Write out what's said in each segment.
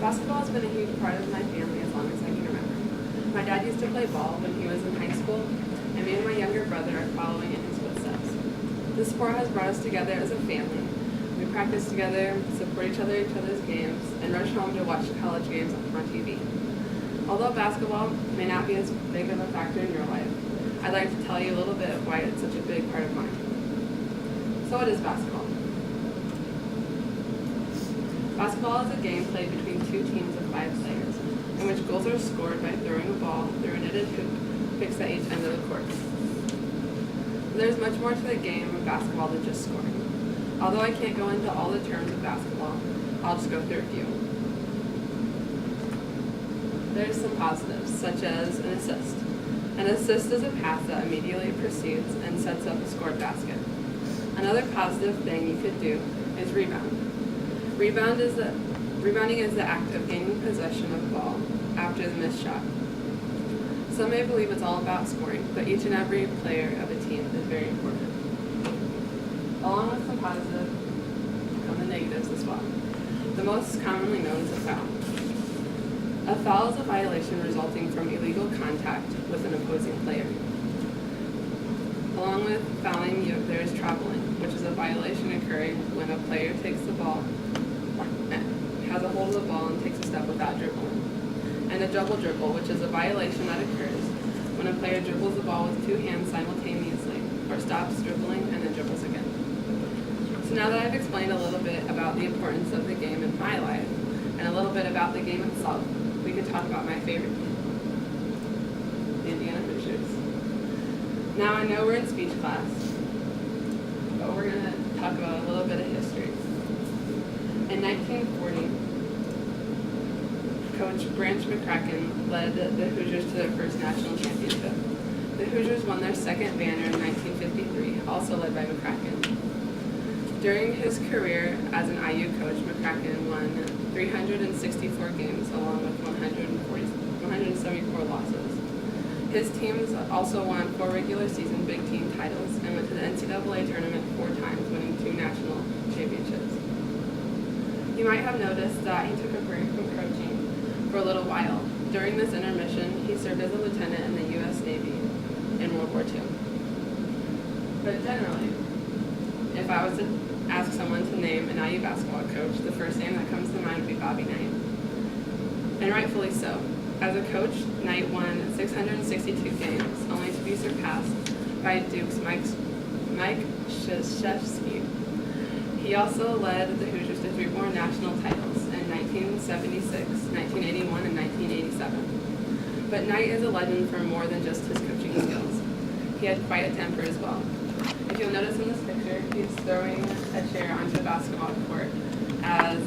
Basketball has been a huge part of my family as long as I can remember. My dad used to play ball when he was in high school, and me and my younger brother are following in his footsteps. This sport has brought us together as a family. We practice together, support each other's games, and rush home to watch college games on TV. Although basketball may not be as big of a factor in your life, I'd like to tell you a little bit why it's such a big part of mine. So what is basketball? Basketball is a game played between two teams of 5 players, in which goals are scored by throwing a ball through a netted hoop fixed at each end of the court. There's much more to the game of basketball than just scoring. Although I can't go into all the terms of basketball, I'll just go through a few. There's some positives, such as an assist. An assist is a pass that immediately precedes and sets up a scored basket. Another positive thing you could do is rebound. Rebounding is the act of gaining possession of the ball after the missed shot. Some may believe it's all about scoring, but each and every player of a team is very important. Along with some positives come the negatives as well. The most commonly known is a foul. A foul is a violation resulting from illegal contact with an opposing player. Along with fouling, there is traveling, which is a violation occurring when a player takes the ball, has a hold of the ball and takes a step without dribbling. And a double dribble, which is a violation that occurs when a player dribbles the ball with 2 hands simultaneously, or stops dribbling and then dribbles again. So now that I've explained a little bit about the importance of the game in my life, and a little bit about the game itself, we could talk about my favorite team, the Indiana Hoosiers. Now I know we're in speech class, but we're going to talk about a little bit of history. In 1940, Coach Branch McCracken led the Hoosiers to their first national championship. The Hoosiers won their second banner in 1953, also led by McCracken. During his career as an IU coach, McCracken won 364 games along with 174 losses. His teams also won 4 regular season Big Team titles and went to the NCAA tournament 4 times, winning 2 national championships. You might have noticed that he took a break from coaching for a little while. During this intermission, he served as a lieutenant in the U.S. Navy in World War II. But generally, if I was to ask someone to name an IU basketball coach, the first name that comes to mind would be Bobby Knight. And rightfully so. As a coach, Knight won 662 games, only to be surpassed by Duke's Mike Krzyzewski. He also led the Hoosiers to 3 more national titles in 1976, 1981, and 1987. But Knight is a legend for more than just his coaching skills. He had quite a temper as well. If you'll notice in this picture, he's throwing a chair onto a basketball court as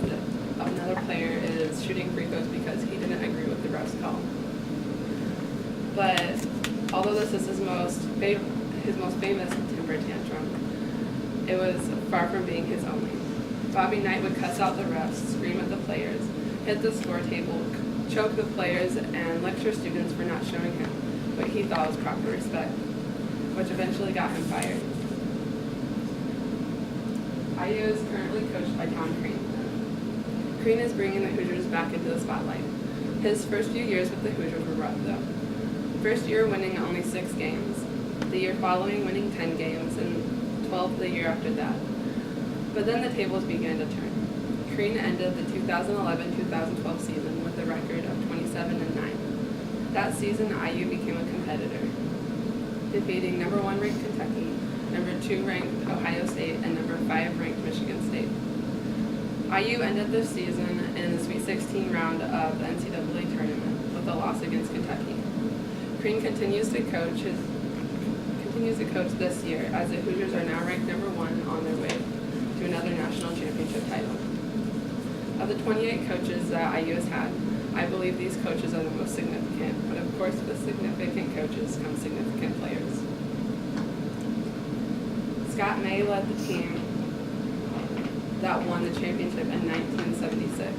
another player is shooting free throws because he didn't agree with the ref's call. But although this is his most famous temper tantrum, it was far from being his only. Bobby Knight would cuss out the refs, scream at the players, hit the score table, choke the players, and lecture students for not showing him what he thought was proper respect, which eventually got him fired. IU is currently coached by Tom Crean. Crean is bringing the Hoosiers back into the spotlight. His first few years with the Hoosiers were rough, though. First year winning only 6 games, the year following winning 10 games, and 12 the year after that. But then the tables began to turn. Crean ended the 2011-2012 season with a record of 27-9. That season, IU became a competitor, defeating number 1 ranked Kentucky, number 2 ranked Ohio State, and number 5 ranked Michigan State. IU ended the season in the Sweet 16 round of the NCAA tournament with a loss against Kentucky. Crean continues to coach this year, as the Hoosiers are now ranked number 1 on their way to another national championship title. Of the 28 coaches that IU has had, I believe these coaches are the most significant, but of course with significant coaches come significant players. Scott May led the team that won the championship in 1976.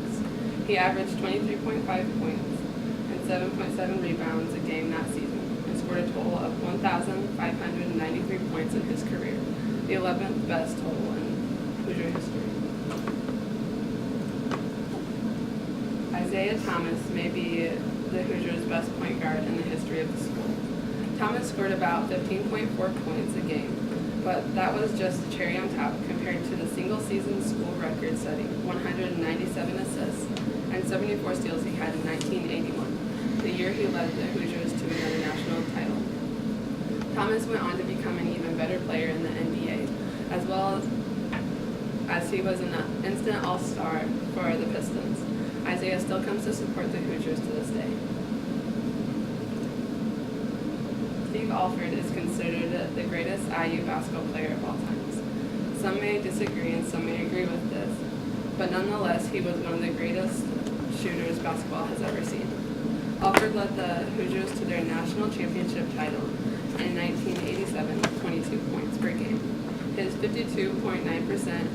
He averaged 23.5 points and 7.7 rebounds a game that season, and scored a total of 1,593 points in his career, the 11th best total in Hoosier history. Isaiah Thomas may be the Hoosiers' best point guard in the history of the school. Thomas scored about 15.4 points a game, but that was just the cherry on top compared to the single-season school record-setting 197 assists and 74 steals he had in 1981, the year he led the Hoosiers to another national title. Thomas went on to become an even better player in the NBA, as well as he was an instant all-star for the Pistons. Isaiah still comes to support the Hoosiers to this day. Steve Alford is considered the greatest IU basketball player of all times. Some may disagree and some may agree with this, but nonetheless, he was one of the greatest shooters basketball has ever seen. Alford led the Hoosiers to their national championship title in 1987 with 22 points per game. His 52.9%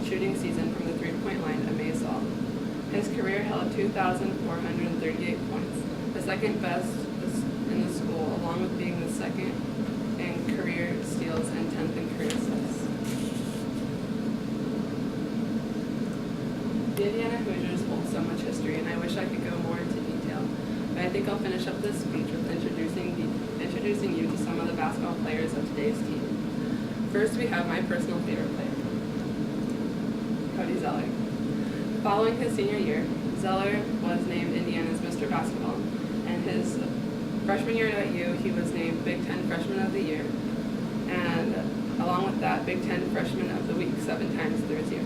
shooting season from the three-point line amazed all. His career held 2,438 points, the second best in the school, along with being the second in career steals and 10th in career assists. The Indiana Hoosiers hold so much history, and I wish I could go more into detail, but I think I'll finish up this speech with introducing you to some of the basketball players of today's team. First, we have my personal favorite player, Cody Zeller. Following his senior year, Zeller was named Indiana's Mr. Basketball, and his freshman year at IU, he was named Big Ten Freshman of the Year, and along with that, Big Ten Freshman of the Week 7 times through his year.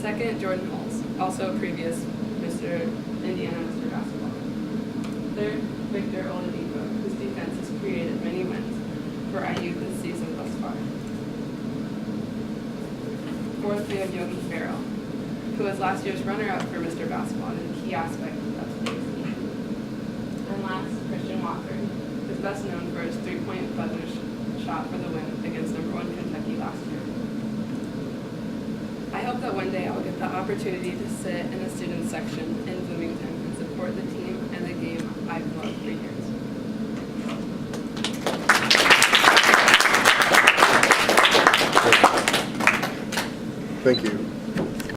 Second, Jordan Hulse, also a previous Indiana Mr. Basketball. Third, Victor Oladipo, whose defense has created many wins for IU this season thus far. Fourth, we have Yogi Ferrell, who was last year's runner-up for Mr. Basketball and a key aspect of today's team. And last, Christian Walker, who's best known for his three-point buzzer shot for the win against #1 Kentucky last year. I hope that one day I'll get the opportunity to sit in the student section in Bloomington and support the team and the game I've loved for years. Thank you.